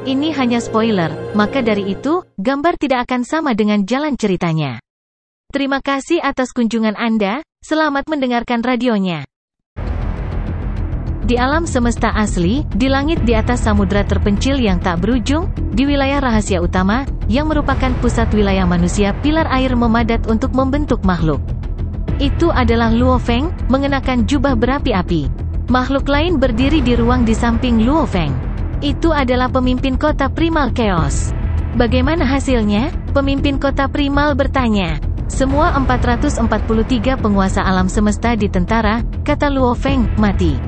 Ini hanya spoiler, maka dari itu, gambar tidak akan sama dengan jalan ceritanya. Terima kasih atas kunjungan Anda, selamat mendengarkan radionya. Di alam semesta asli, di langit di atas samudra terpencil yang tak berujung, di wilayah rahasia utama, yang merupakan pusat wilayah manusia, pilar air memadat untuk membentuk makhluk. Itu adalah Luo Feng, mengenakan jubah berapi-api. Makhluk lain berdiri di ruang di samping Luo Feng. Itu adalah pemimpin kota primal Chaos. Bagaimana hasilnya? Pemimpin kota primal bertanya. Semua 443 penguasa alam semesta di tentara, kata Luo Feng, mati.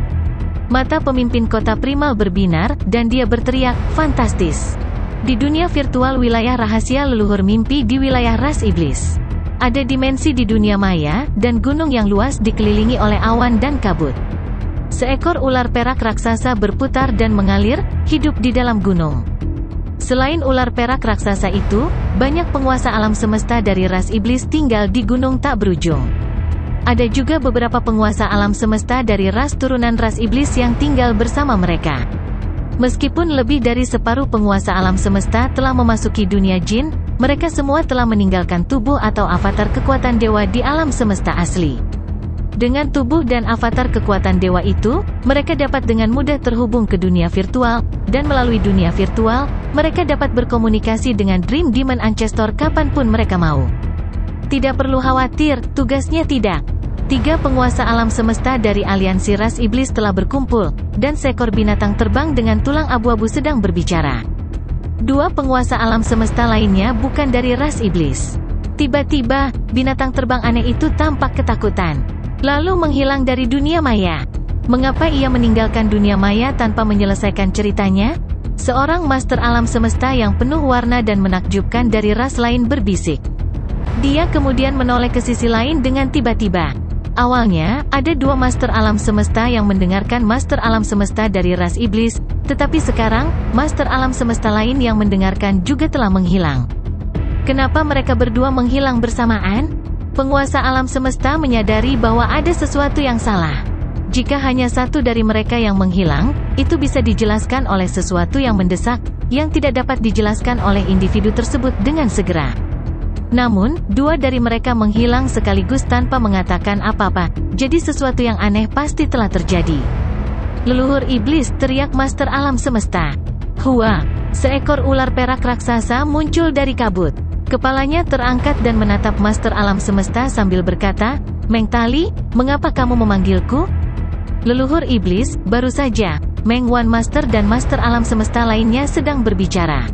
Mata pemimpin kota primal berbinar, dan dia berteriak, fantastis. Di dunia virtual wilayah rahasia leluhur mimpi di wilayah ras iblis. Ada dimensi di dunia maya, dan gunung yang luas dikelilingi oleh awan dan kabut. Seekor ular perak raksasa berputar dan mengalir, hidup di dalam gunung. Selain ular perak raksasa itu, banyak penguasa alam semesta dari ras iblis tinggal di gunung tak berujung. Ada juga beberapa penguasa alam semesta dari ras turunan ras iblis yang tinggal bersama mereka. Meskipun lebih dari separuh penguasa alam semesta telah memasuki dunia jin, mereka semua telah meninggalkan tubuh atau avatar kekuatan dewa di alam semesta asli. Dengan tubuh dan avatar kekuatan dewa itu, mereka dapat dengan mudah terhubung ke dunia virtual, dan melalui dunia virtual, mereka dapat berkomunikasi dengan Dream Demon Ancestor kapanpun mereka mau. Tidak perlu khawatir, tugasnya tidak. 3 penguasa alam semesta dari aliansi ras iblis telah berkumpul, dan seekor binatang terbang dengan tulang abu-abu sedang berbicara. 2 penguasa alam semesta lainnya bukan dari ras iblis. Tiba-tiba, binatang terbang aneh itu tampak ketakutan. Lalu menghilang dari dunia maya. Mengapa ia meninggalkan dunia maya tanpa menyelesaikan ceritanya? Seorang master alam semesta yang penuh warna dan menakjubkan dari ras lain berbisik. Dia kemudian menoleh ke sisi lain dengan tiba-tiba. Awalnya, ada 2 master alam semesta yang mendengarkan master alam semesta dari ras iblis, tetapi sekarang, master alam semesta lain yang mendengarkan juga telah menghilang. Kenapa mereka berdua menghilang bersamaan? Penguasa alam semesta menyadari bahwa ada sesuatu yang salah. Jika hanya satu dari mereka yang menghilang, itu bisa dijelaskan oleh sesuatu yang mendesak, yang tidak dapat dijelaskan oleh individu tersebut dengan segera. Namun, 2 dari mereka menghilang sekaligus tanpa mengatakan apa-apa, jadi sesuatu yang aneh pasti telah terjadi. Leluhur iblis, teriak master alam semesta. Hua! Seekor ular perak raksasa muncul dari kabut. Kepalanya terangkat dan menatap master alam semesta sambil berkata, Meng Tali, mengapa kamu memanggilku? Leluhur iblis, baru saja, Meng Wan Master dan master alam semesta lainnya sedang berbicara.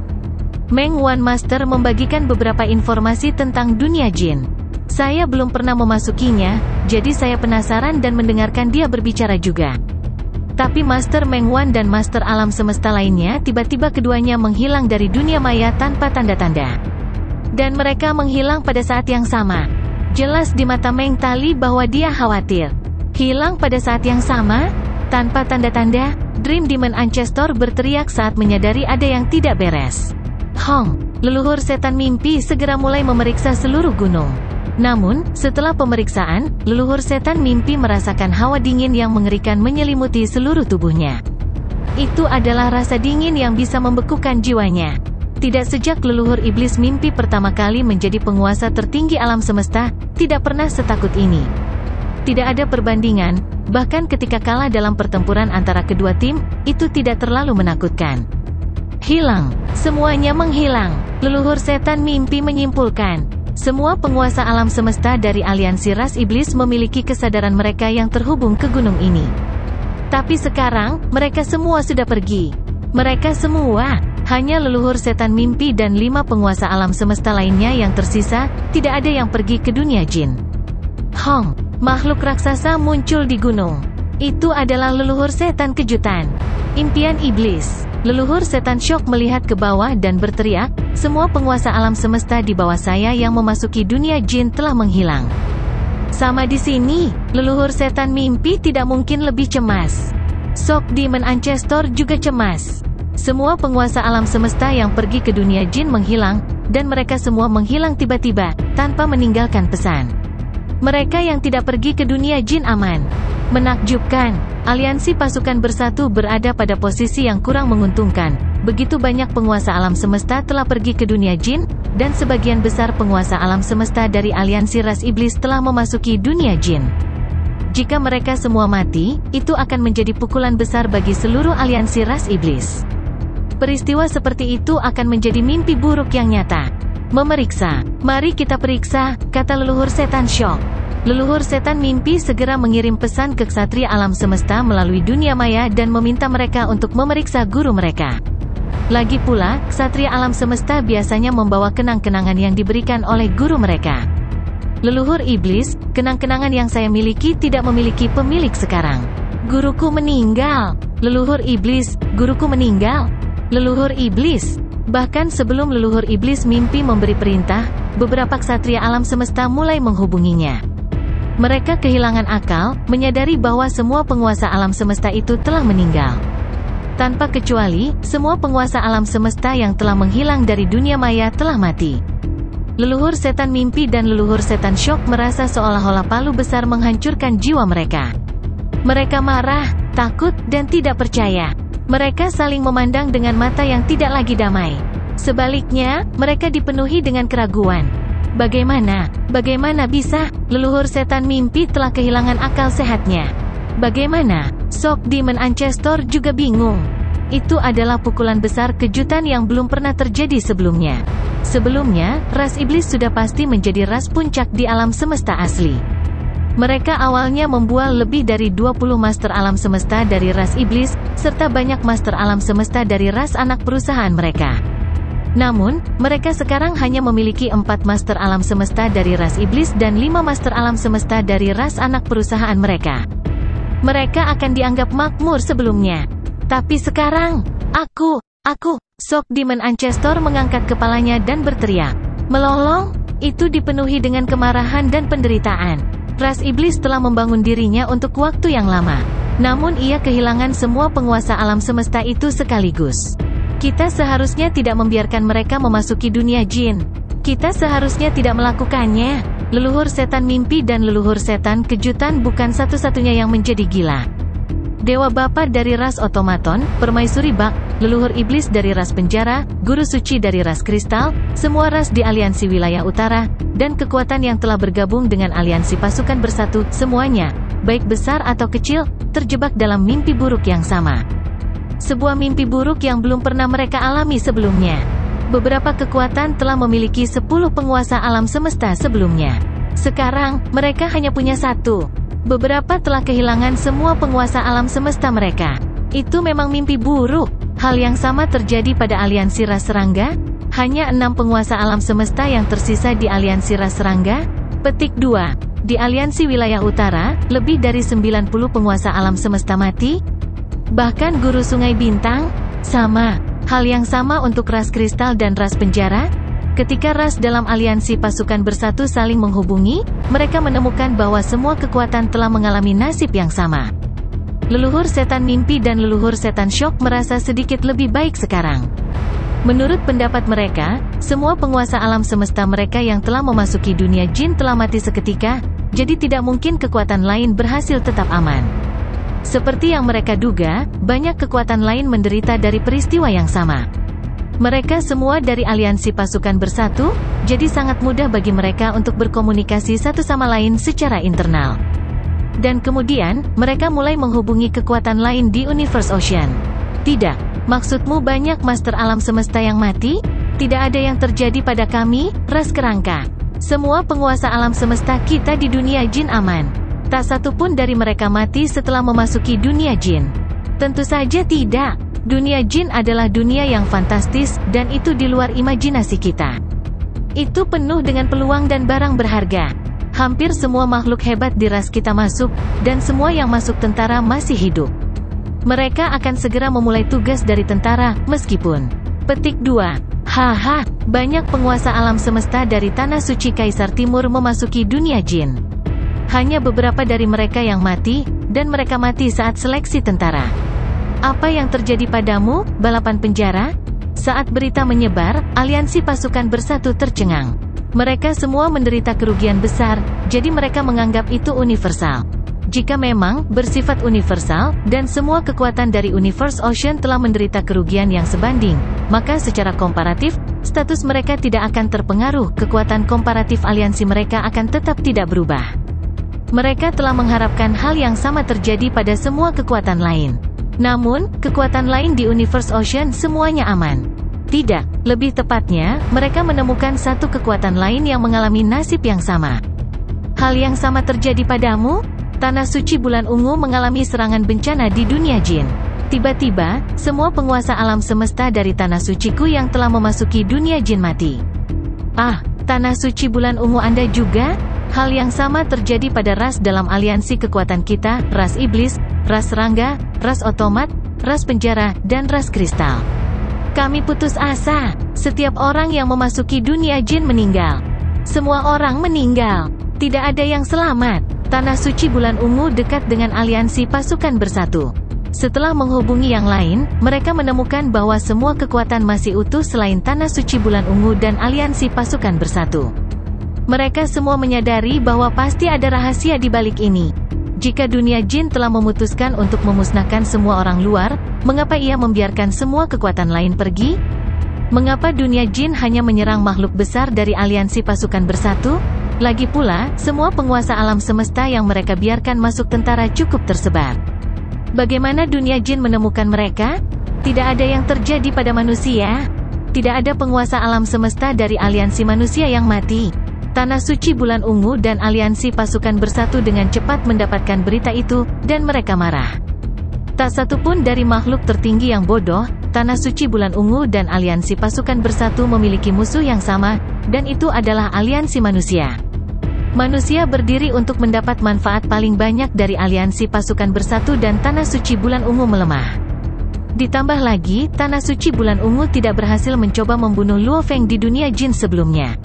Meng Wan Master membagikan beberapa informasi tentang dunia jin. Saya belum pernah memasukinya, jadi saya penasaran dan mendengarkan dia berbicara juga. Tapi Master Meng Wan dan master alam semesta lainnya tiba-tiba keduanya menghilang dari dunia maya tanpa tanda-tanda. Dan mereka menghilang pada saat yang sama. Jelas di mata Meng Tali bahwa dia khawatir. Hilang pada saat yang sama? Tanpa tanda-tanda, Dream Demon Ancestor berteriak saat menyadari ada yang tidak beres. Hong, leluhur setan mimpi segera mulai memeriksa seluruh gunung. Namun, setelah pemeriksaan, leluhur setan mimpi merasakan hawa dingin yang mengerikan menyelimuti seluruh tubuhnya. Itu adalah rasa dingin yang bisa membekukan jiwanya. Tidak sejak leluhur iblis mimpi pertama kali menjadi penguasa tertinggi alam semesta, tidak pernah setakut ini. Tidak ada perbandingan, bahkan ketika kalah dalam pertempuran antara kedua tim, itu tidak terlalu menakutkan. Hilang. Semuanya menghilang. Leluhur setan mimpi menyimpulkan. Semua penguasa alam semesta dari aliansi ras iblis memiliki kesadaran mereka yang terhubung ke gunung ini. Tapi sekarang, mereka semua sudah pergi. Mereka semua. Hanya leluhur setan mimpi dan 5 penguasa alam semesta lainnya yang tersisa, tidak ada yang pergi ke dunia jin. Hong, makhluk raksasa muncul di gunung. Itu adalah leluhur setan kejutan. Impian iblis. Leluhur setan syok melihat ke bawah dan berteriak, semua penguasa alam semesta di bawah saya yang memasuki dunia jin telah menghilang. Sama di sini, leluhur setan mimpi tidak mungkin lebih cemas. Sok Demon Ancestor juga cemas. Semua penguasa alam semesta yang pergi ke dunia jin menghilang, dan mereka semua menghilang tiba-tiba, tanpa meninggalkan pesan. Mereka yang tidak pergi ke dunia jin aman. Menakjubkan, aliansi pasukan bersatu berada pada posisi yang kurang menguntungkan. Begitu banyak penguasa alam semesta telah pergi ke dunia jin, dan sebagian besar penguasa alam semesta dari aliansi ras iblis telah memasuki dunia jin. Jika mereka semua mati, itu akan menjadi pukulan besar bagi seluruh aliansi ras iblis. Peristiwa seperti itu akan menjadi mimpi buruk yang nyata. Memeriksa. Mari kita periksa, kata leluhur setan Syok. Leluhur setan mimpi segera mengirim pesan ke ksatria alam semesta melalui dunia maya dan meminta mereka untuk memeriksa guru mereka. Lagi pula, ksatria alam semesta biasanya membawa kenang-kenangan yang diberikan oleh guru mereka. Leluhur iblis, kenang-kenangan yang saya miliki tidak memiliki pemilik sekarang. Guruku meninggal. Leluhur iblis, guruku meninggal. Leluhur iblis. Bahkan sebelum leluhur iblis mimpi memberi perintah, beberapa ksatria alam semesta mulai menghubunginya. Mereka kehilangan akal, menyadari bahwa semua penguasa alam semesta itu telah meninggal. Tanpa kecuali, semua penguasa alam semesta yang telah menghilang dari dunia maya telah mati. Leluhur setan mimpi dan leluhur setan Syok merasa seolah-olah palu besar menghancurkan jiwa mereka. Mereka marah, takut, dan tidak percaya. Mereka saling memandang dengan mata yang tidak lagi damai. Sebaliknya, mereka dipenuhi dengan keraguan. Bagaimana bisa? Leluhur setan mimpi telah kehilangan akal sehatnya. Bagaimana? Sok Demon Ancestor juga bingung. Itu adalah pukulan besar kejutan yang belum pernah terjadi sebelumnya. Sebelumnya, ras iblis sudah pasti menjadi ras puncak di alam semesta asli. Mereka awalnya membual lebih dari 20 master alam semesta dari ras iblis, serta banyak master alam semesta dari ras anak perusahaan mereka. Namun, mereka sekarang hanya memiliki 4 master alam semesta dari ras iblis dan 5 master alam semesta dari ras anak perusahaan mereka. Mereka akan dianggap makmur sebelumnya. Tapi sekarang, aku, Sok Demon Ancestor mengangkat kepalanya dan berteriak. Melolong, itu dipenuhi dengan kemarahan dan penderitaan. Ras iblis telah membangun dirinya untuk waktu yang lama. Namun ia kehilangan semua penguasa alam semesta itu sekaligus. Kita seharusnya tidak membiarkan mereka memasuki dunia jin. Kita seharusnya tidak melakukannya. Leluhur setan mimpi dan leluhur setan kejutan bukan satu-satunya yang menjadi gila. Dewa Bapa dari ras otomaton, permaisuri Bak, leluhur iblis dari ras penjara, guru suci dari ras kristal, semua ras di aliansi wilayah utara, dan kekuatan yang telah bergabung dengan aliansi pasukan bersatu, semuanya, baik besar atau kecil, terjebak dalam mimpi buruk yang sama. Sebuah mimpi buruk yang belum pernah mereka alami sebelumnya. Beberapa kekuatan telah memiliki 10 penguasa alam semesta sebelumnya. Sekarang, mereka hanya punya 1. Beberapa telah kehilangan semua penguasa alam semesta mereka. Itu memang mimpi buruk. Hal yang sama terjadi pada aliansi ras serangga. Hanya 6 penguasa alam semesta yang tersisa di aliansi ras serangga. Petik 2. Di aliansi wilayah utara, lebih dari 90 penguasa alam semesta mati. Bahkan guru sungai bintang, sama. Hal yang sama untuk ras kristal dan ras penjara. Ketika ras dalam aliansi pasukan bersatu saling menghubungi, mereka menemukan bahwa semua kekuatan telah mengalami nasib yang sama. Leluhur setan mimpi dan leluhur setan Syok merasa sedikit lebih baik sekarang. Menurut pendapat mereka, semua penguasa alam semesta mereka yang telah memasuki dunia jin telah mati seketika, jadi tidak mungkin kekuatan lain berhasil tetap aman. Seperti yang mereka duga, banyak kekuatan lain menderita dari peristiwa yang sama. Mereka semua dari aliansi pasukan bersatu, jadi sangat mudah bagi mereka untuk berkomunikasi satu sama lain secara internal. Dan kemudian, mereka mulai menghubungi kekuatan lain di Universe Ocean. Tidak, maksudmu banyak master alam semesta yang mati? Tidak ada yang terjadi pada kami, ras kerangka. Semua penguasa alam semesta kita di dunia jin aman. Tak satu pun dari mereka mati setelah memasuki dunia jin. Tentu saja tidak. Dunia jin adalah dunia yang fantastis, dan itu di luar imajinasi kita. Itu penuh dengan peluang dan barang berharga. Hampir semua makhluk hebat di ras kita masuk, dan semua yang masuk tentara masih hidup. Mereka akan segera memulai tugas dari tentara, meskipun. Petik 2. Haha, banyak penguasa alam semesta dari Tanah Suci Kaisar Timur memasuki dunia jin. Hanya beberapa dari mereka yang mati, dan mereka mati saat seleksi tentara. Apa yang terjadi padamu, balapan penjara? Saat berita menyebar, aliansi pasukan bersatu tercengang. Mereka semua menderita kerugian besar, jadi mereka menganggap itu universal. Jika memang bersifat universal, dan semua kekuatan dari Universe Ocean telah menderita kerugian yang sebanding, maka secara komparatif, status mereka tidak akan terpengaruh, kekuatan komparatif aliansi mereka akan tetap tidak berubah. Mereka telah mengharapkan hal yang sama terjadi pada semua kekuatan lain. Namun, kekuatan lain di Universe Ocean semuanya aman. Tidak, lebih tepatnya, mereka menemukan satu kekuatan lain yang mengalami nasib yang sama. Hal yang sama terjadi padamu? Tanah suci bulan ungu mengalami serangan bencana di dunia jin. Tiba-tiba, semua penguasa alam semesta dari tanah suciku yang telah memasuki dunia jin mati. Ah, tanah suci bulan ungu Anda juga? Hal yang sama terjadi pada ras dalam aliansi kekuatan kita, ras iblis, ras serangga, ras otomat, ras penjara, dan ras kristal. Kami putus asa. Setiap orang yang memasuki dunia jin meninggal. Semua orang meninggal. Tidak ada yang selamat. Tanah suci bulan ungu dekat dengan aliansi pasukan bersatu. Setelah menghubungi yang lain, mereka menemukan bahwa semua kekuatan masih utuh selain tanah suci bulan ungu dan aliansi pasukan bersatu. Mereka semua menyadari bahwa pasti ada rahasia di balik ini. Jika dunia jin telah memutuskan untuk memusnahkan semua orang luar, mengapa ia membiarkan semua kekuatan lain pergi? Mengapa dunia jin hanya menyerang makhluk besar dari aliansi pasukan bersatu? Lagi pula, semua penguasa alam semesta yang mereka biarkan masuk tentara cukup tersebar. Bagaimana dunia jin menemukan mereka? Tidak ada yang terjadi pada manusia. Tidak ada penguasa alam semesta dari aliansi manusia yang mati. Tanah suci bulan ungu dan aliansi pasukan bersatu dengan cepat mendapatkan berita itu, dan mereka marah. Tak satu pun dari makhluk tertinggi yang bodoh, tanah suci bulan ungu dan aliansi pasukan bersatu memiliki musuh yang sama, dan itu adalah aliansi manusia. Manusia berdiri untuk mendapat manfaat paling banyak dari aliansi pasukan bersatu dan tanah suci bulan ungu melemah. Ditambah lagi, tanah suci bulan ungu tidak berhasil mencoba membunuh Luo Feng di dunia jin sebelumnya.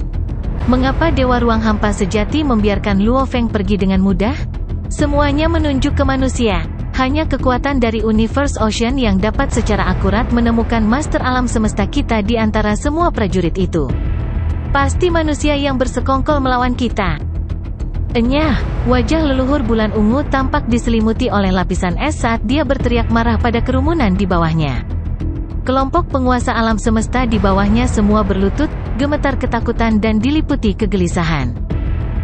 Mengapa Dewa Ruang Hampa sejati membiarkan Luo Feng pergi dengan mudah? Semuanya menunjuk ke manusia. Hanya kekuatan dari Universe Ocean yang dapat secara akurat menemukan master alam semesta kita di antara semua prajurit itu. Pasti manusia yang bersekongkol melawan kita. Enyah, wajah leluhur bulan ungu tampak diselimuti oleh lapisan es saat dia berteriak marah pada kerumunan di bawahnya. Kelompok penguasa alam semesta di bawahnya semua berlutut, gemetar ketakutan dan diliputi kegelisahan.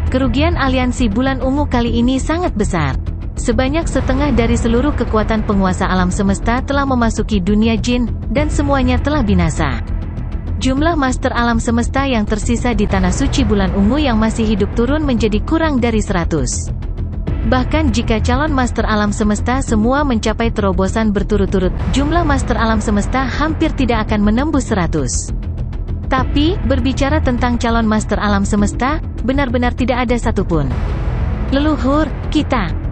Kerugian aliansi bulan ungu kali ini sangat besar. Sebanyak setengah dari seluruh kekuatan penguasa alam semesta telah memasuki dunia jin, dan semuanya telah binasa. Jumlah master alam semesta yang tersisa di tanah suci bulan ungu yang masih hidup turun menjadi kurang dari 100. Bahkan jika calon master alam semesta semua mencapai terobosan berturut-turut, jumlah master alam semesta hampir tidak akan menembus 100. Tapi, berbicara tentang calon master alam semesta, benar-benar tidak ada satupun. Leluhur,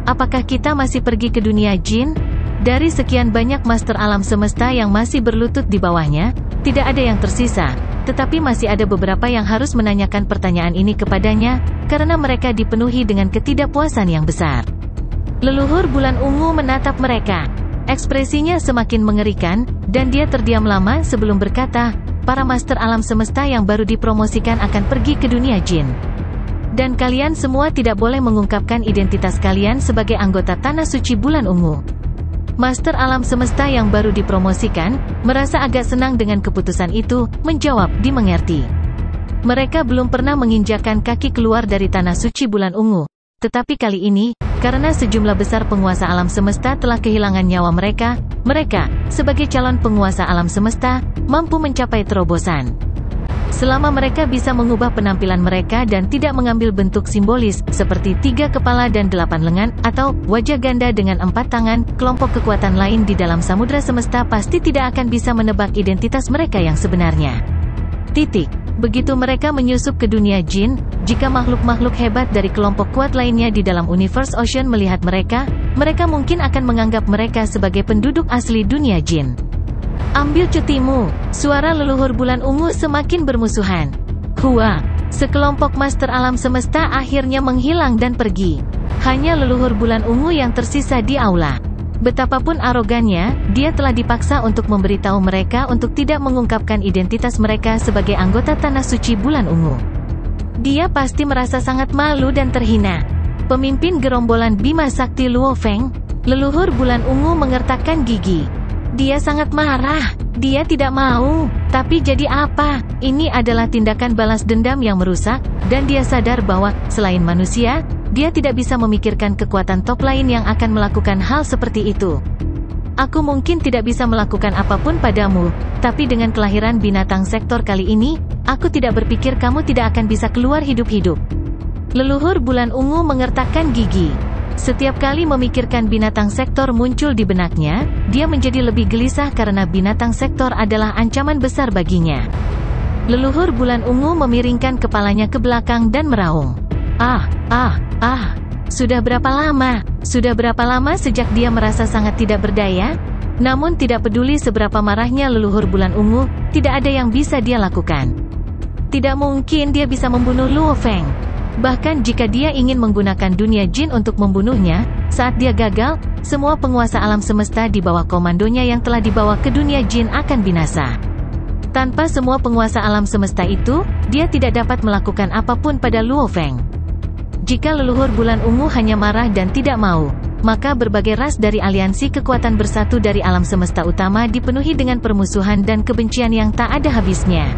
apakah kita masih pergi ke dunia jin? Dari sekian banyak master alam semesta yang masih berlutut di bawahnya, tidak ada yang tersisa, tetapi masih ada beberapa yang harus menanyakan pertanyaan ini kepadanya, karena mereka dipenuhi dengan ketidakpuasan yang besar. Leluhur bulan ungu menatap mereka. Ekspresinya semakin mengerikan, dan dia terdiam lama sebelum berkata, para master alam semesta yang baru dipromosikan akan pergi ke dunia jin. Dan kalian semua tidak boleh mengungkapkan identitas kalian sebagai anggota tanah suci bulan ungu. Master alam semesta yang baru dipromosikan, merasa agak senang dengan keputusan itu, menjawab, dimengerti. Mereka belum pernah menginjakkan kaki keluar dari tanah suci bulan ungu. Tetapi kali ini, karena sejumlah besar penguasa alam semesta telah kehilangan nyawa mereka, sebagai calon penguasa alam semesta, mampu mencapai terobosan. Selama mereka bisa mengubah penampilan mereka dan tidak mengambil bentuk simbolis, seperti 3 kepala dan 8 lengan, atau wajah ganda dengan 4 tangan, kelompok kekuatan lain di dalam samudra semesta pasti tidak akan bisa menebak identitas mereka yang sebenarnya. Begitu mereka menyusup ke dunia jin, jika makhluk-makhluk hebat dari kelompok kuat lainnya di dalam Universe Ocean melihat mereka mungkin akan menganggap mereka sebagai penduduk asli dunia jin. Ambil cutimu. Suara leluhur bulan ungu semakin bermusuhan. Hua. Sekelompok master alam semesta akhirnya menghilang dan pergi. Hanya leluhur bulan ungu yang tersisa di aula. Betapapun arogannya, dia telah dipaksa untuk memberitahu mereka untuk tidak mengungkapkan identitas mereka sebagai anggota tanah suci bulan ungu. Dia pasti merasa sangat malu dan terhina. Pemimpin gerombolan Bima Sakti Luo Feng, leluhur bulan ungu mengertakkan gigi. Dia sangat marah. Dia tidak mau. Tapi jadi apa? Ini adalah tindakan balas dendam yang merusak, dan dia sadar bahwa, selain manusia, dia tidak bisa memikirkan kekuatan top lain yang akan melakukan hal seperti itu. Aku mungkin tidak bisa melakukan apapun padamu, tapi dengan kelahiran binatang sektor kali ini, aku tidak berpikir kamu tidak akan bisa keluar hidup-hidup. Leluhur bulan ungu mengertakkan gigi. Setiap kali memikirkan binatang sektor muncul di benaknya, dia menjadi lebih gelisah karena binatang sektor adalah ancaman besar baginya. Leluhur bulan ungu memiringkan kepalanya ke belakang dan meraung. Sudah berapa lama? Sudah berapa lama sejak dia merasa sangat tidak berdaya? Namun tidak peduli seberapa marahnya leluhur bulan ungu, tidak ada yang bisa dia lakukan. Tidak mungkin dia bisa membunuh Luo Feng. Bahkan jika dia ingin menggunakan dunia jin untuk membunuhnya, saat dia gagal, semua penguasa alam semesta di bawah komandonya yang telah dibawa ke dunia jin akan binasa. Tanpa semua penguasa alam semesta itu, dia tidak dapat melakukan apapun pada Luo Feng. Jika leluhur bulan ungu hanya marah dan tidak mau, maka berbagai ras dari aliansi kekuatan bersatu dari alam semesta utama dipenuhi dengan permusuhan dan kebencian yang tak ada habisnya.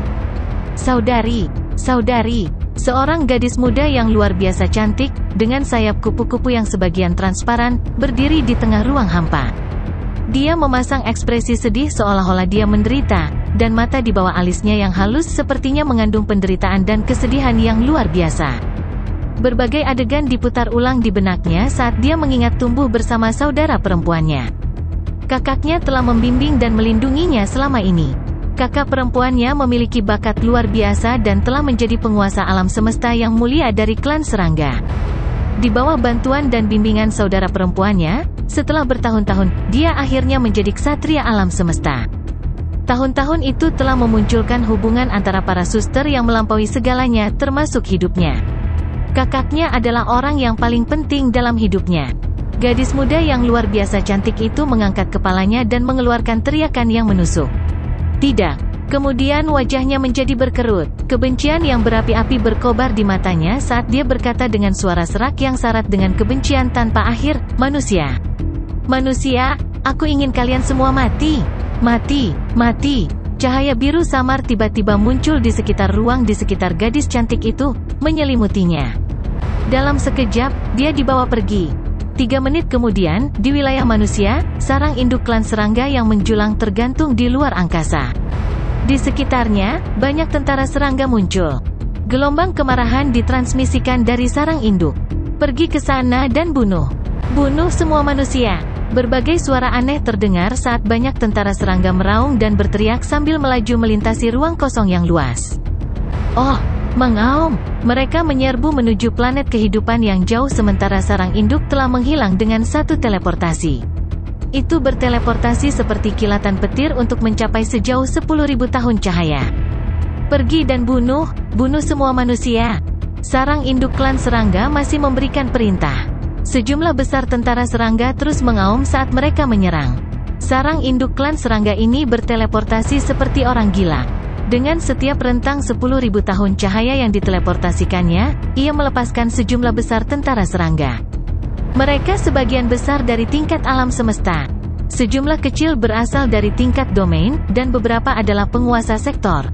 Saudari, seorang gadis muda yang luar biasa cantik, dengan sayap kupu-kupu yang sebagian transparan, berdiri di tengah ruang hampa. Dia memasang ekspresi sedih seolah-olah dia menderita, dan mata di bawah alisnya yang halus sepertinya mengandung penderitaan dan kesedihan yang luar biasa. Berbagai adegan diputar ulang di benaknya saat dia mengingat tumbuh bersama saudara perempuannya. Kakaknya telah membimbing dan melindunginya selama ini. Kakak perempuannya memiliki bakat luar biasa dan telah menjadi penguasa alam semesta yang mulia dari klan serangga. Di bawah bantuan dan bimbingan saudara perempuannya, setelah bertahun-tahun, dia akhirnya menjadi ksatria alam semesta. Tahun-tahun itu telah memunculkan hubungan antara para suster yang melampaui segalanya, termasuk hidupnya. Kakaknya adalah orang yang paling penting dalam hidupnya. Gadis muda yang luar biasa cantik itu mengangkat kepalanya dan mengeluarkan teriakan yang menusuk. Tidak. Kemudian wajahnya menjadi berkerut. Kebencian yang berapi-api berkobar di matanya saat dia berkata dengan suara serak yang syarat dengan kebencian tanpa akhir, "Manusia. Manusia, aku ingin kalian semua mati. Mati. Cahaya biru samar tiba-tiba muncul di sekitar ruang di sekitar gadis cantik itu, menyelimutinya. Dalam sekejap, dia dibawa pergi. 3 menit kemudian, di wilayah manusia, sarang induk klan serangga yang menjulang tergantung di luar angkasa. Di sekitarnya, banyak tentara serangga muncul. Gelombang kemarahan ditransmisikan dari sarang induk. Pergi ke sana dan bunuh. Bunuh semua manusia. Berbagai suara aneh terdengar saat banyak tentara serangga meraung dan berteriak sambil melaju melintasi ruang kosong yang luas. Oh, mengaum. Mereka menyerbu menuju planet kehidupan yang jauh sementara sarang induk telah menghilang dengan satu teleportasi. Itu berteleportasi seperti kilatan petir untuk mencapai sejauh 10.000 tahun cahaya. Pergi dan bunuh semua manusia. Sarang induk klan serangga masih memberikan perintah. Sejumlah besar tentara serangga terus mengaum saat mereka menyerang. Sarang induk klan serangga ini berteleportasi seperti orang gila. Dengan setiap rentang 10.000 tahun cahaya yang diteleportasikannya, ia melepaskan sejumlah besar tentara serangga. Mereka sebagian besar dari tingkat alam semesta. Sejumlah kecil berasal dari tingkat domain, dan beberapa adalah penguasa sektor.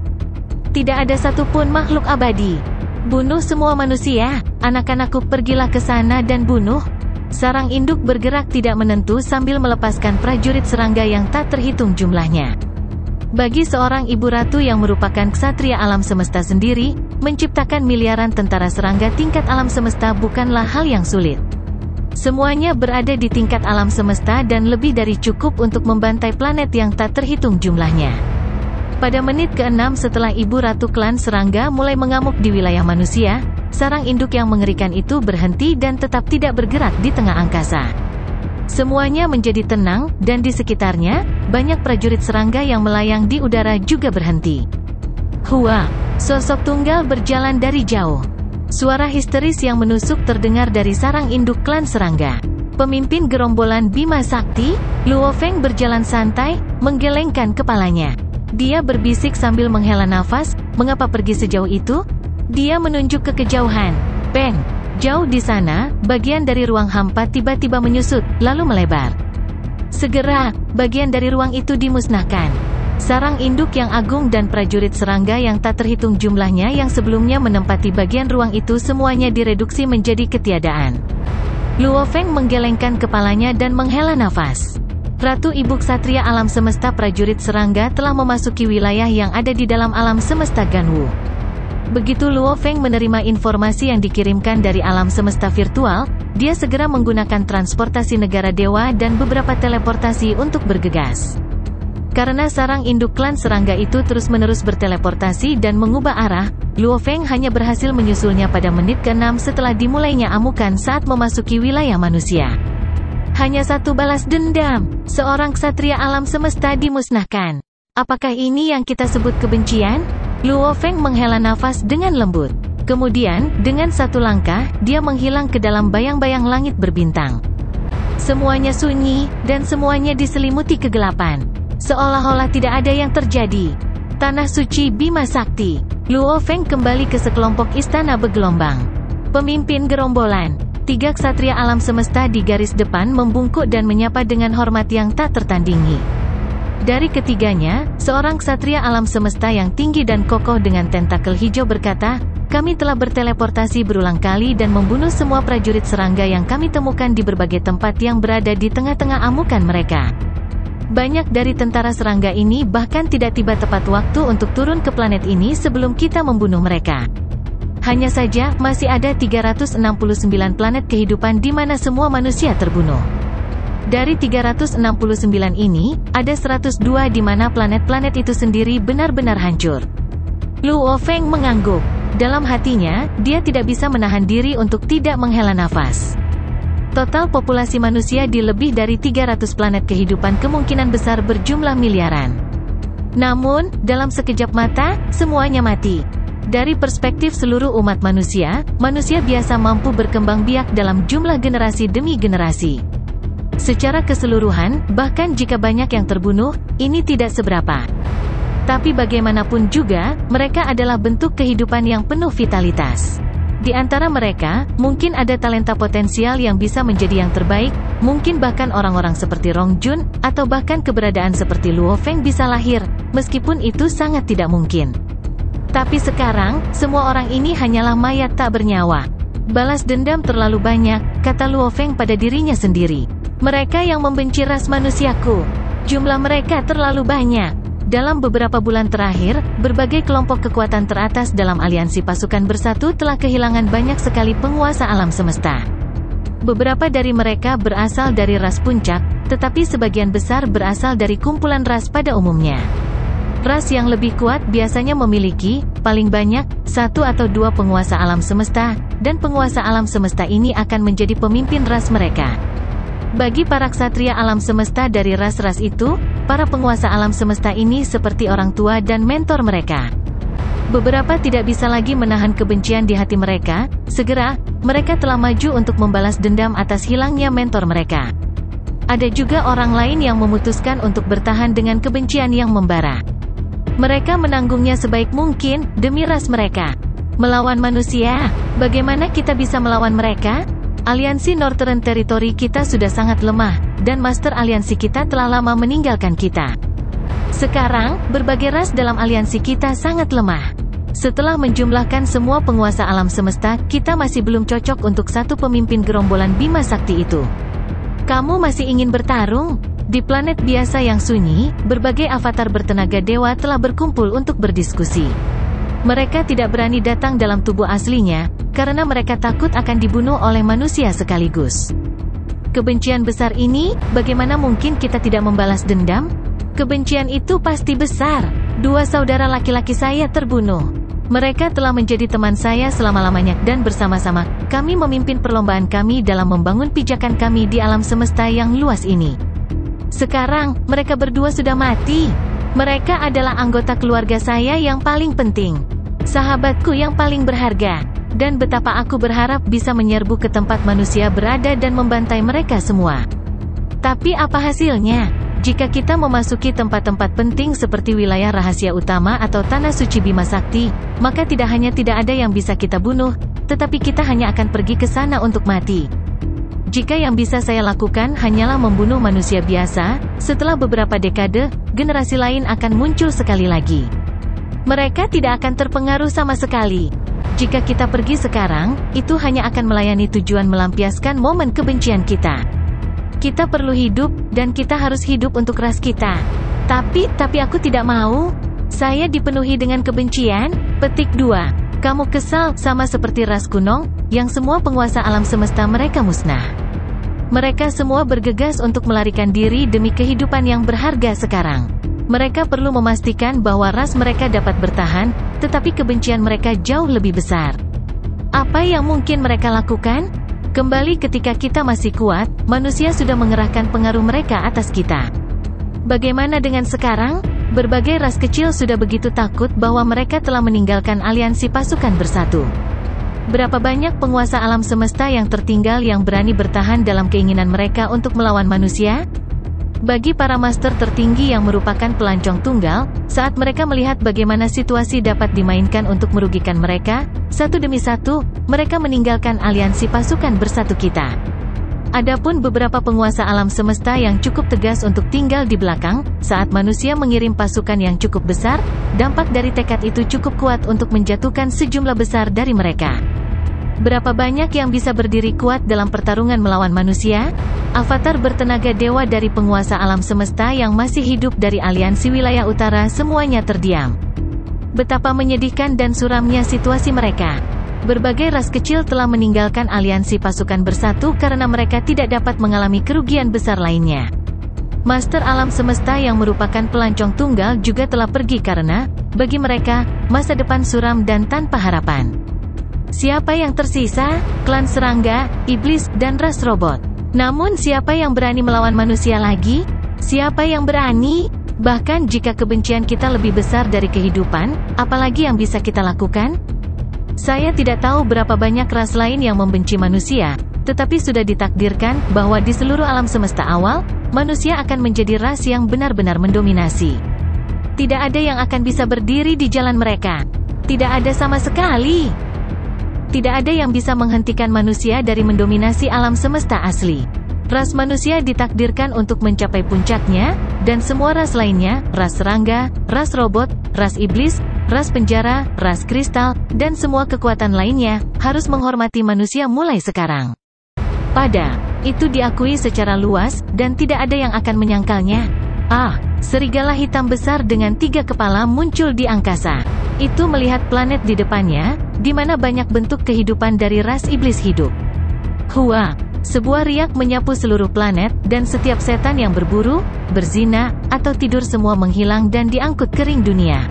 Tidak ada satupun makhluk abadi. Bunuh semua manusia, anak-anakku, pergilah ke sana dan bunuh. Sarang induk bergerak tidak menentu sambil melepaskan prajurit serangga yang tak terhitung jumlahnya. Bagi seorang ibu ratu yang merupakan ksatria alam semesta sendiri, menciptakan miliaran tentara serangga tingkat alam semesta bukanlah hal yang sulit. Semuanya berada di tingkat alam semesta dan lebih dari cukup untuk membantai planet yang tak terhitung jumlahnya. Pada menit ke-6 setelah ibu ratu klan serangga mulai mengamuk di wilayah manusia, sarang induk yang mengerikan itu berhenti dan tetap tidak bergerak di tengah angkasa. Semuanya menjadi tenang, dan di sekitarnya, banyak prajurit serangga yang melayang di udara juga berhenti. Hua! Sosok tunggal berjalan dari jauh. Suara histeris yang menusuk terdengar dari sarang induk klan serangga. Pemimpin gerombolan Bima Sakti, Luo Feng berjalan santai, menggelengkan kepalanya. Dia berbisik sambil menghela nafas, mengapa pergi sejauh itu? Dia menunjuk ke kejauhan. Peng! Jauh di sana, bagian dari ruang hampa tiba-tiba menyusut, lalu melebar. Segera, bagian dari ruang itu dimusnahkan. Sarang induk yang agung dan prajurit serangga yang tak terhitung jumlahnya yang sebelumnya menempati bagian ruang itu semuanya direduksi menjadi ketiadaan. Luo Feng menggelengkan kepalanya dan menghela nafas. Ratu Ibu Ksatria Alam Semesta prajurit serangga telah memasuki wilayah yang ada di dalam alam semesta Ganwu. Begitu Luo Feng menerima informasi yang dikirimkan dari alam semesta virtual, dia segera menggunakan transportasi negara dewa dan beberapa teleportasi untuk bergegas. Karena sarang induk klan serangga itu terus-menerus berteleportasi dan mengubah arah, Luo Feng hanya berhasil menyusulnya pada menit ke-6 setelah dimulainya amukan saat memasuki wilayah manusia. Hanya satu balas dendam, seorang ksatria alam semesta dimusnahkan. Apakah ini yang kita sebut kebencian? Luo Feng menghela nafas dengan lembut. Kemudian, dengan satu langkah, dia menghilang ke dalam bayang-bayang langit berbintang. Semuanya sunyi, dan semuanya diselimuti kegelapan. Seolah-olah tidak ada yang terjadi. Tanah suci Bima Sakti. Luo Feng kembali ke sekelompok istana bergelombang. Pemimpin gerombolan. 3 ksatria alam semesta di garis depan membungkuk dan menyapa dengan hormat yang tak tertandingi. Dari ketiganya, seorang ksatria alam semesta yang tinggi dan kokoh dengan tentakel hijau berkata, "Kami telah berteleportasi berulang kali dan membunuh semua prajurit serangga yang kami temukan di berbagai tempat yang berada di tengah-tengah amukan mereka. Banyak dari tentara serangga ini bahkan tidak tiba tepat waktu untuk turun ke planet ini sebelum kita membunuh mereka. Hanya saja, masih ada 369 planet kehidupan di mana semua manusia terbunuh. Dari 369 ini, ada 102 di mana planet-planet itu sendiri benar-benar hancur." Luo Feng mengangguk. Dalam hatinya, dia tidak bisa menahan diri untuk tidak menghela nafas. Total populasi manusia di lebih dari 300 planet kehidupan kemungkinan besar berjumlah miliaran. Namun, dalam sekejap mata, semuanya mati. Dari perspektif seluruh umat manusia, manusia biasa mampu berkembang biak dalam jumlah generasi demi generasi. Secara keseluruhan, bahkan jika banyak yang terbunuh, ini tidak seberapa. Tapi bagaimanapun juga, mereka adalah bentuk kehidupan yang penuh vitalitas. Di antara mereka, mungkin ada talenta potensial yang bisa menjadi yang terbaik, mungkin bahkan orang-orang seperti Rong Jun, atau bahkan keberadaan seperti Luo Feng bisa lahir, meskipun itu sangat tidak mungkin. Tapi sekarang, semua orang ini hanyalah mayat tak bernyawa. Balas dendam terlalu banyak, kata Luo Feng pada dirinya sendiri. Mereka yang membenci ras manusiaku. Jumlah mereka terlalu banyak. Dalam beberapa bulan terakhir, berbagai kelompok kekuatan teratas dalam aliansi pasukan bersatu telah kehilangan banyak sekali penguasa alam semesta. Beberapa dari mereka berasal dari ras puncak, tetapi sebagian besar berasal dari kumpulan ras pada umumnya. Ras yang lebih kuat biasanya memiliki, paling banyak, 1 atau 2 penguasa alam semesta, dan penguasa alam semesta ini akan menjadi pemimpin ras mereka. Bagi para ksatria alam semesta dari ras-ras itu, para penguasa alam semesta ini seperti orang tua dan mentor mereka. Beberapa tidak bisa lagi menahan kebencian di hati mereka, segera, mereka telah maju untuk membalas dendam atas hilangnya mentor mereka. Ada juga orang lain yang memutuskan untuk bertahan dengan kebencian yang membara. Mereka menanggungnya sebaik mungkin, demi ras mereka. Melawan manusia, bagaimana kita bisa melawan mereka? Aliansi Northern Territory kita sudah sangat lemah, dan Master Aliansi kita telah lama meninggalkan kita. Sekarang, berbagai ras dalam aliansi kita sangat lemah. Setelah menjumlahkan semua penguasa alam semesta, kita masih belum cocok untuk satu pemimpin gerombolan Bima Sakti itu. Kamu masih ingin bertarung? Di planet biasa yang sunyi, berbagai avatar bertenaga dewa telah berkumpul untuk berdiskusi. Mereka tidak berani datang dalam tubuh aslinya, karena mereka takut akan dibunuh oleh manusia sekaligus. Kebencian besar ini, bagaimana mungkin kita tidak membalas dendam? Kebencian itu pasti besar. 2 saudara laki-laki saya terbunuh. Mereka telah menjadi teman saya selama-lamanya, dan bersama-sama, kami memimpin perlombaan kami dalam membangun pijakan kami di alam semesta yang luas ini. Sekarang, mereka berdua sudah mati. Mereka adalah anggota keluarga saya yang paling penting. Sahabatku yang paling berharga. Dan betapa aku berharap bisa menyerbu ke tempat manusia berada dan membantai mereka semua. Tapi apa hasilnya? Jika kita memasuki tempat-tempat penting seperti wilayah rahasia utama atau tanah suci Bima Sakti, maka tidak hanya tidak ada yang bisa kita bunuh, tetapi kita hanya akan pergi ke sana untuk mati. Jika yang bisa saya lakukan hanyalah membunuh manusia biasa, setelah beberapa dekade, generasi lain akan muncul sekali lagi. Mereka tidak akan terpengaruh sama sekali. Jika kita pergi sekarang, itu hanya akan melayani tujuan melampiaskan momen kebencian kita. Kita perlu hidup, dan kita harus hidup untuk ras kita. Tapi aku tidak mau. Saya dipenuhi dengan kebencian. Petik 2. Kamu kesal, sama seperti ras kuno, yang semua penguasa alam semesta mereka musnah. Mereka semua bergegas untuk melarikan diri demi kehidupan yang berharga sekarang. Mereka perlu memastikan bahwa ras mereka dapat bertahan, tetapi kebencian mereka jauh lebih besar. Apa yang mungkin mereka lakukan? Kembali ketika kita masih kuat, manusia sudah mengerahkan pengaruh mereka atas kita. Bagaimana dengan sekarang? Berbagai ras kecil sudah begitu takut bahwa mereka telah meninggalkan aliansi pasukan bersatu. Berapa banyak penguasa alam semesta yang tertinggal yang berani bertahan dalam keinginan mereka untuk melawan manusia? Bagi para master tertinggi yang merupakan pelancong tunggal, saat mereka melihat bagaimana situasi dapat dimainkan untuk merugikan mereka, satu demi satu, mereka meninggalkan aliansi pasukan bersatu kita. Adapun beberapa penguasa alam semesta yang cukup tegas untuk tinggal di belakang, saat manusia mengirim pasukan yang cukup besar, dampak dari tekad itu cukup kuat untuk menjatuhkan sejumlah besar dari mereka. Berapa banyak yang bisa berdiri kuat dalam pertarungan melawan manusia? Avatar bertenaga dewa dari penguasa alam semesta yang masih hidup dari aliansi wilayah utara semuanya terdiam. Betapa menyedihkan dan suramnya situasi mereka. Berbagai ras kecil telah meninggalkan aliansi pasukan bersatu karena mereka tidak dapat mengalami kerugian besar lainnya. Master alam semesta yang merupakan pelancong tunggal juga telah pergi karena, bagi mereka, masa depan suram dan tanpa harapan. Siapa yang tersisa? Klan serangga, iblis, dan ras robot. Namun siapa yang berani melawan manusia lagi? Siapa yang berani? Bahkan jika kebencian kita lebih besar dari kehidupan, apalagi yang bisa kita lakukan? Saya tidak tahu berapa banyak ras lain yang membenci manusia, tetapi sudah ditakdirkan bahwa di seluruh alam semesta awal, manusia akan menjadi ras yang benar-benar mendominasi. Tidak ada yang akan bisa berdiri di jalan mereka. Tidak ada sama sekali. Tidak ada yang bisa menghentikan manusia dari mendominasi alam semesta asli. Ras manusia ditakdirkan untuk mencapai puncaknya, dan semua ras lainnya, ras serangga, ras robot, ras iblis, ras penjara, ras kristal, dan semua kekuatan lainnya, harus menghormati manusia mulai sekarang. Itu diakui secara luas, dan tidak ada yang akan menyangkalnya. Serigala hitam besar dengan 3 kepala muncul di angkasa. Itu melihat planet di depannya, di mana banyak bentuk kehidupan dari ras iblis hidup. Sebuah riak menyapu seluruh planet, dan setiap setan yang berburu, berzina, atau tidur semua menghilang dan diangkut ke ring dunia.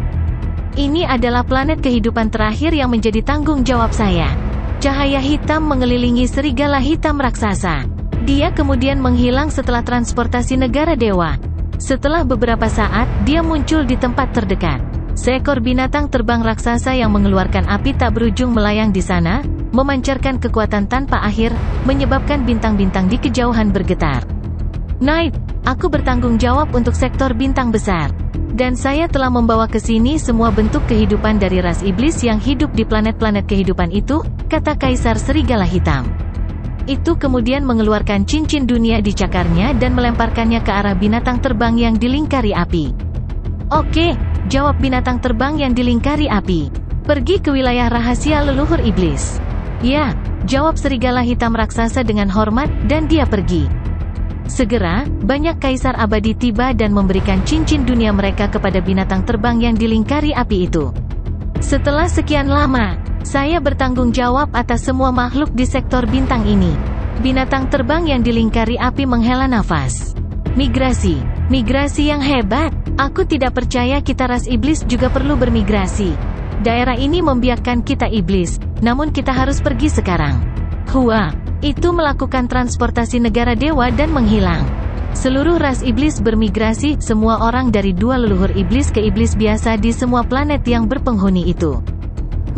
Ini adalah planet kehidupan terakhir yang menjadi tanggung jawab saya. Cahaya hitam mengelilingi serigala hitam raksasa. Dia kemudian menghilang setelah transportasi negara dewa. Setelah beberapa saat, dia muncul di tempat terdekat. Seekor binatang terbang raksasa yang mengeluarkan api tak berujung melayang di sana, memancarkan kekuatan tanpa akhir, menyebabkan bintang-bintang di kejauhan bergetar. Knight, aku bertanggung jawab untuk sektor bintang besar. Dan saya telah membawa ke sini semua bentuk kehidupan dari ras iblis yang hidup di planet-planet kehidupan itu, kata Kaisar Serigala Hitam. Itu kemudian mengeluarkan cincin dunia di cakarnya dan melemparkannya ke arah binatang terbang yang dilingkari api. Oke, jawab binatang terbang yang dilingkari api. Pergi ke wilayah rahasia leluhur iblis. Ya, jawab serigala hitam raksasa dengan hormat, dan dia pergi. Segera, banyak kaisar abadi tiba dan memberikan cincin dunia mereka kepada binatang terbang yang dilingkari api itu. Setelah sekian lama, saya bertanggung jawab atas semua makhluk di sektor bintang ini. Binatang terbang yang dilingkari api menghela nafas. Migrasi yang hebat. Aku tidak percaya kita ras iblis juga perlu bermigrasi. Daerah ini membiarkan kita iblis, namun kita harus pergi sekarang. Itu melakukan transportasi negara dewa dan menghilang. Seluruh ras iblis bermigrasi, semua orang dari 2 leluhur iblis ke iblis biasa di semua planet yang berpenghuni itu.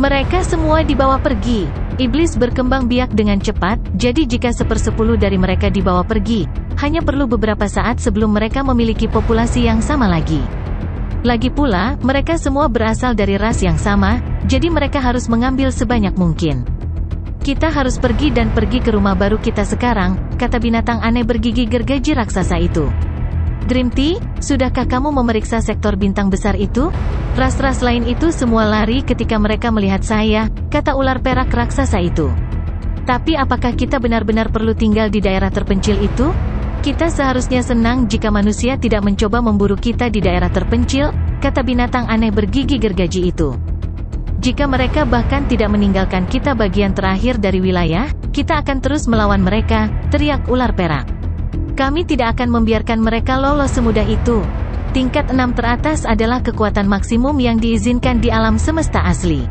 Mereka semua dibawa pergi. Iblis berkembang biak dengan cepat, jadi jika 1/10 dari mereka dibawa pergi, hanya perlu beberapa saat sebelum mereka memiliki populasi yang sama lagi. Lagi pula, mereka semua berasal dari ras yang sama, jadi mereka harus mengambil sebanyak mungkin. Kita harus pergi dan pergi ke rumah baru kita sekarang, kata binatang aneh bergigi gergaji raksasa itu. Dream Tea, sudahkah kamu memeriksa sektor bintang besar itu? Ras-ras lain itu semua lari ketika mereka melihat saya, kata ular perak raksasa itu. Tapi apakah kita benar-benar perlu tinggal di daerah terpencil itu? Kita seharusnya senang jika manusia tidak mencoba memburu kita di daerah terpencil, kata binatang aneh bergigi gergaji itu. Jika mereka bahkan tidak meninggalkan kita bagian terakhir dari wilayah, kita akan terus melawan mereka, teriak ular perak. Kami tidak akan membiarkan mereka lolos semudah itu. Tingkat 6 teratas adalah kekuatan maksimum yang diizinkan di alam semesta asli.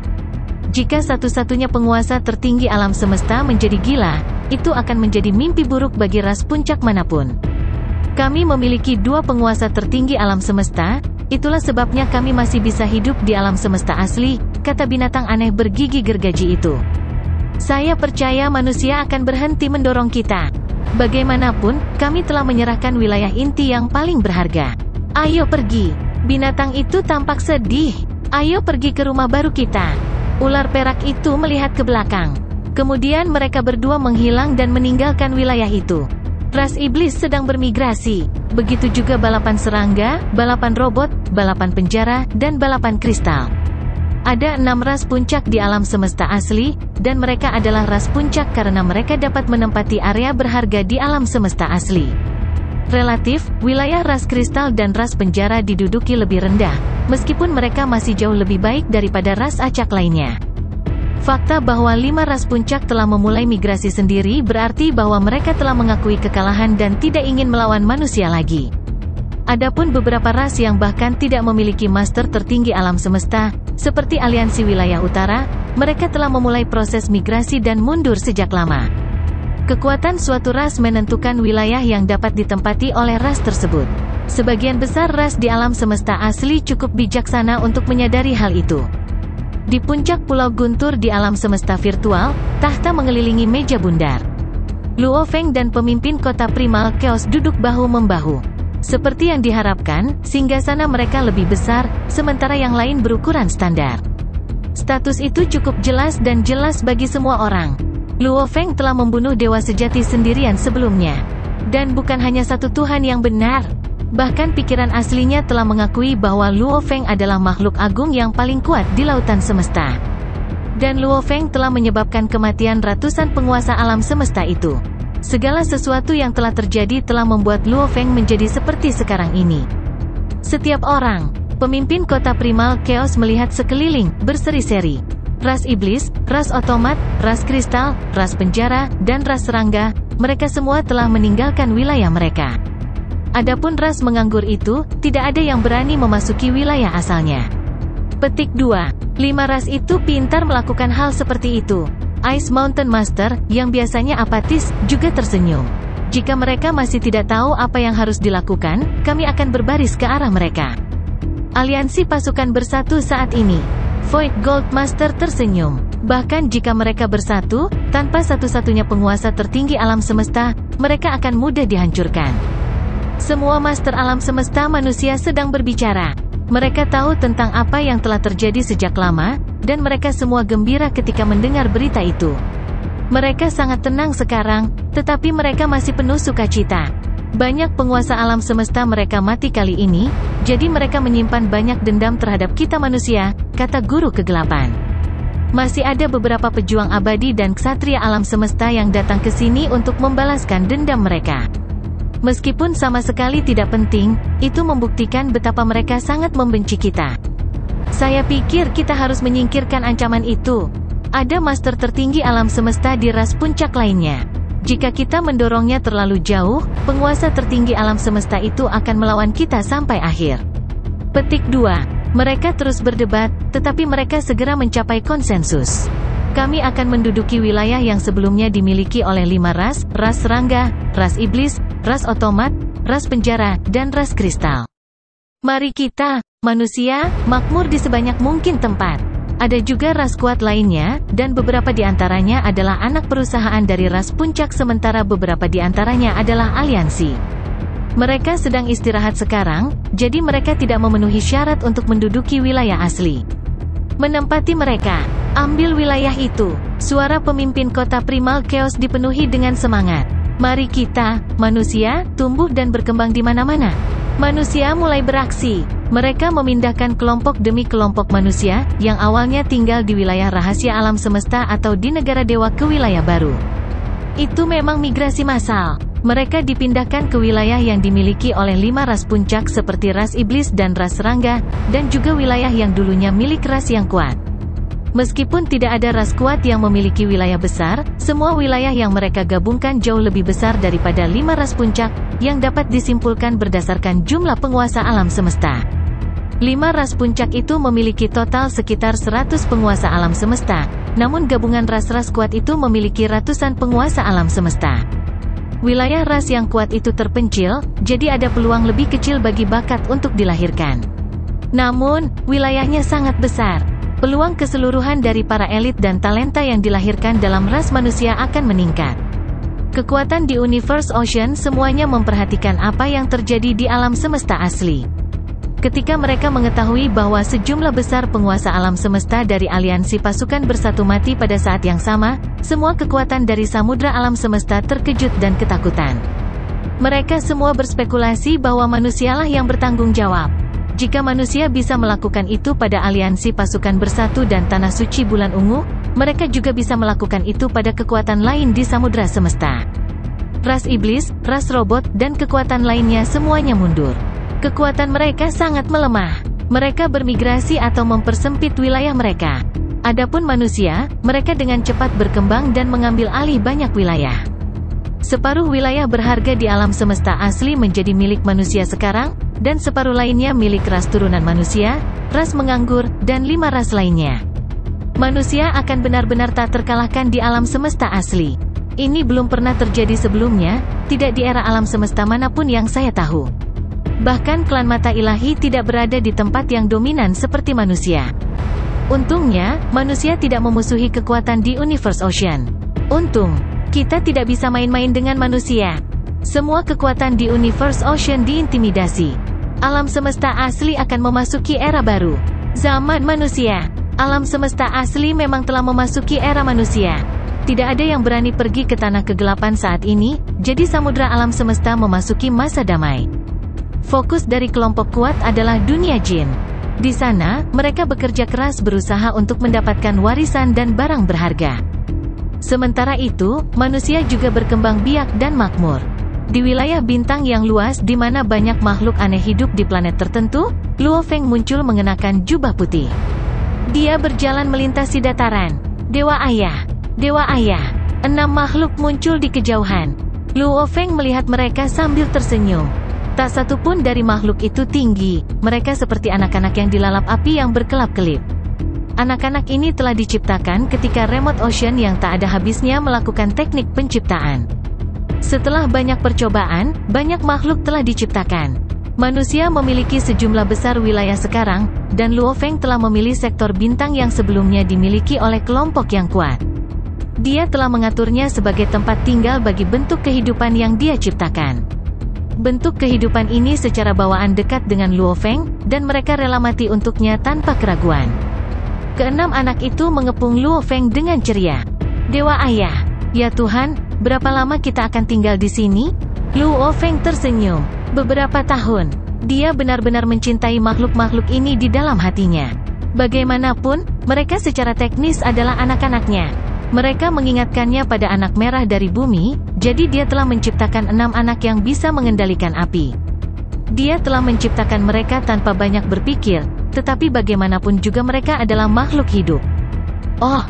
Jika satu-satunya penguasa tertinggi alam semesta menjadi gila, itu akan menjadi mimpi buruk bagi ras puncak manapun. Kami memiliki 2 penguasa tertinggi alam semesta, itulah sebabnya kami masih bisa hidup di alam semesta asli, kata binatang aneh bergigi gergaji itu. Saya percaya manusia akan berhenti mendorong kita. Bagaimanapun, kami telah menyerahkan wilayah inti yang paling berharga. Ayo pergi. Binatang itu tampak sedih. Ayo pergi ke rumah baru kita. Ular perak itu melihat ke belakang. Kemudian mereka berdua menghilang dan meninggalkan wilayah itu. Ras iblis sedang bermigrasi. Begitu juga balapan serangga, balapan robot, balapan penjara, dan balapan kristal. Ada 6 ras puncak di alam semesta asli, dan mereka adalah ras puncak karena mereka dapat menempati area berharga di alam semesta asli. Relatif, wilayah ras kristal dan ras penjara diduduki lebih rendah, meskipun mereka masih jauh lebih baik daripada ras acak lainnya. Fakta bahwa 5 ras puncak telah memulai migrasi sendiri berarti bahwa mereka telah mengakui kekalahan dan tidak ingin melawan manusia lagi. Adapun beberapa ras yang bahkan tidak memiliki master tertinggi alam semesta, seperti Aliansi Wilayah Utara, mereka telah memulai proses migrasi dan mundur sejak lama. Kekuatan suatu ras menentukan wilayah yang dapat ditempati oleh ras tersebut. Sebagian besar ras di alam semesta asli cukup bijaksana untuk menyadari hal itu. Di puncak pulau guntur di alam semesta virtual, tahta mengelilingi meja bundar. Luo Feng dan pemimpin kota primal Chaos duduk bahu-membahu. Seperti yang diharapkan, singgasana mereka lebih besar, sementara yang lain berukuran standar. Status itu cukup jelas dan jelas bagi semua orang. Luo Feng telah membunuh dewa sejati sendirian sebelumnya. Dan bukan hanya satu Tuhan yang benar. Bahkan pikiran aslinya telah mengakui bahwa Luo Feng adalah makhluk agung yang paling kuat di lautan semesta. Dan Luo Feng telah menyebabkan kematian ratusan penguasa alam semesta itu. Segala sesuatu yang telah terjadi telah membuat Luo Feng menjadi seperti sekarang ini. Setiap orang, pemimpin kota primal Chaos melihat sekeliling, berseri-seri. Ras iblis, ras otomat, ras kristal, ras penjara, dan ras serangga, mereka semua telah meninggalkan wilayah mereka. Adapun ras menganggur itu, tidak ada yang berani memasuki wilayah asalnya. Petik 2. 5 ras itu pintar melakukan hal seperti itu. Ice Mountain Master, yang biasanya apatis, juga tersenyum. Jika mereka masih tidak tahu apa yang harus dilakukan, kami akan berbaris ke arah mereka. Aliansi pasukan bersatu saat ini. Void Gold Master tersenyum. Bahkan jika mereka bersatu, tanpa satu-satunya penguasa tertinggi alam semesta, mereka akan mudah dihancurkan. Semua master alam semesta manusia sedang berbicara. Mereka tahu tentang apa yang telah terjadi sejak lama, dan mereka semua gembira ketika mendengar berita itu. Mereka sangat tenang sekarang, tetapi mereka masih penuh sukacita. Banyak penguasa alam semesta mereka mati kali ini, jadi mereka menyimpan banyak dendam terhadap kita manusia, kata guru kegelapan. Masih ada beberapa pejuang abadi dan ksatria alam semesta yang datang ke sini untuk membalaskan dendam mereka. Meskipun sama sekali tidak penting, itu membuktikan betapa mereka sangat membenci kita. Saya pikir kita harus menyingkirkan ancaman itu. Ada master tertinggi alam semesta di ras puncak lainnya. Jika kita mendorongnya terlalu jauh, penguasa tertinggi alam semesta itu akan melawan kita sampai akhir. Petik 2. Mereka terus berdebat, tetapi mereka segera mencapai konsensus. Kami akan menduduki wilayah yang sebelumnya dimiliki oleh 5 ras serangga, ras iblis, ras otomat, ras penjara, dan ras kristal. Mari kita, manusia, makmur di sebanyak mungkin tempat. Ada juga ras kuat lainnya, dan beberapa di antaranya adalah anak perusahaan dari ras puncak sementara beberapa di antaranya adalah aliansi. Mereka sedang istirahat sekarang, jadi mereka tidak memenuhi syarat untuk menduduki wilayah asli. Menempati mereka. Ambil wilayah itu. Suara pemimpin kota Primal Chaos dipenuhi dengan semangat. Mari kita, manusia, tumbuh dan berkembang di mana-mana. Manusia mulai beraksi. Mereka memindahkan kelompok demi kelompok manusia, yang awalnya tinggal di wilayah rahasia alam semesta atau di negara dewa ke wilayah baru. Itu memang migrasi massal. Mereka dipindahkan ke wilayah yang dimiliki oleh 5 ras puncak seperti ras iblis dan ras serangga, dan juga wilayah yang dulunya milik ras yang kuat. Meskipun tidak ada ras kuat yang memiliki wilayah besar, semua wilayah yang mereka gabungkan jauh lebih besar daripada 5 ras puncak, yang dapat disimpulkan berdasarkan jumlah penguasa alam semesta. 5 ras puncak itu memiliki total sekitar 100 penguasa alam semesta, namun gabungan ras-ras kuat itu memiliki ratusan penguasa alam semesta. Wilayah ras yang kuat itu terpencil, jadi ada peluang lebih kecil bagi bakat untuk dilahirkan. Namun, wilayahnya sangat besar. Peluang keseluruhan dari para elit dan talenta yang dilahirkan dalam ras manusia akan meningkat. Kekuatan di Universe Ocean semuanya memperhatikan apa yang terjadi di alam semesta asli. Ketika mereka mengetahui bahwa sejumlah besar penguasa alam semesta dari aliansi pasukan bersatu mati pada saat yang sama, semua kekuatan dari samudra alam semesta terkejut dan ketakutan. Mereka semua berspekulasi bahwa manusialah yang bertanggung jawab. Jika manusia bisa melakukan itu pada aliansi pasukan bersatu dan tanah suci bulan ungu, mereka juga bisa melakukan itu pada kekuatan lain di samudra semesta. Ras iblis, ras robot, dan kekuatan lainnya semuanya mundur. Kekuatan mereka sangat melemah. Mereka bermigrasi atau mempersempit wilayah mereka. Adapun manusia, mereka dengan cepat berkembang dan mengambil alih banyak wilayah. Separuh wilayah berharga di alam semesta asli menjadi milik manusia sekarang, dan separuh lainnya milik ras turunan manusia, ras menganggur, dan 5 ras lainnya. Manusia akan benar-benar tak terkalahkan di alam semesta asli. Ini belum pernah terjadi sebelumnya, tidak di era alam semesta manapun yang saya tahu. Bahkan klan mata ilahi tidak berada di tempat yang dominan seperti manusia. Untungnya, manusia tidak memusuhi kekuatan di Universe Ocean. Untung, kita tidak bisa main-main dengan manusia. Semua kekuatan di Universe Ocean diintimidasi. Alam semesta asli akan memasuki era baru. Zaman manusia. Alam semesta asli memang telah memasuki era manusia. Tidak ada yang berani pergi ke tanah kegelapan saat ini, jadi samudra alam semesta memasuki masa damai. Fokus dari kelompok kuat adalah dunia jin. Di sana, mereka bekerja keras berusaha untuk mendapatkan warisan dan barang berharga. Sementara itu, manusia juga berkembang biak dan makmur. Di wilayah bintang yang luas di mana banyak makhluk aneh hidup di planet tertentu, Luo Feng muncul mengenakan jubah putih. Dia berjalan melintasi dataran. Dewa Ayah. Dewa Ayah. 6 makhluk muncul di kejauhan. Luo Feng melihat mereka sambil tersenyum. Tak satu pun dari makhluk itu tinggi, mereka seperti anak-anak yang dilalap api yang berkelap-kelip. Anak-anak ini telah diciptakan ketika Remote Ocean yang tak ada habisnya melakukan teknik penciptaan. Setelah banyak percobaan, banyak makhluk telah diciptakan. Manusia memiliki sejumlah besar wilayah sekarang, dan Luo Feng telah memilih sektor bintang yang sebelumnya dimiliki oleh kelompok yang kuat. Dia telah mengaturnya sebagai tempat tinggal bagi bentuk kehidupan yang dia ciptakan. Bentuk kehidupan ini secara bawaan dekat dengan Luo Feng, dan mereka rela mati untuknya tanpa keraguan. Keenam anak itu mengepung Luo Feng dengan ceria. Dewa Ayah. Ya Tuhan, berapa lama kita akan tinggal di sini? Luo Feng tersenyum. Beberapa tahun. Dia benar-benar mencintai makhluk-makhluk ini di dalam hatinya. Bagaimanapun, mereka secara teknis adalah anak-anaknya. Mereka mengingatkannya pada anak merah dari bumi, jadi dia telah menciptakan 6 anak yang bisa mengendalikan api. Dia telah menciptakan mereka tanpa banyak berpikir, tetapi bagaimanapun juga mereka adalah makhluk hidup. Oh,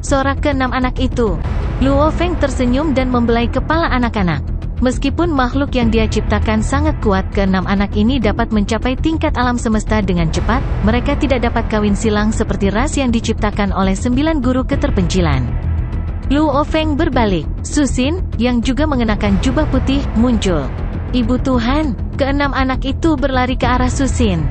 sorak ke-6 anak itu. Luo Feng tersenyum dan membelai kepala anak-anak. Meskipun makhluk yang dia ciptakan sangat kuat, ke-6 anak ini dapat mencapai tingkat alam semesta dengan cepat. Mereka tidak dapat kawin silang seperti ras yang diciptakan oleh 9 guru keterpencilan. Luo Feng berbalik. Susin, yang juga mengenakan jubah putih, muncul. Ibu Tuhan, ke-6 anak itu berlari ke arah Susin.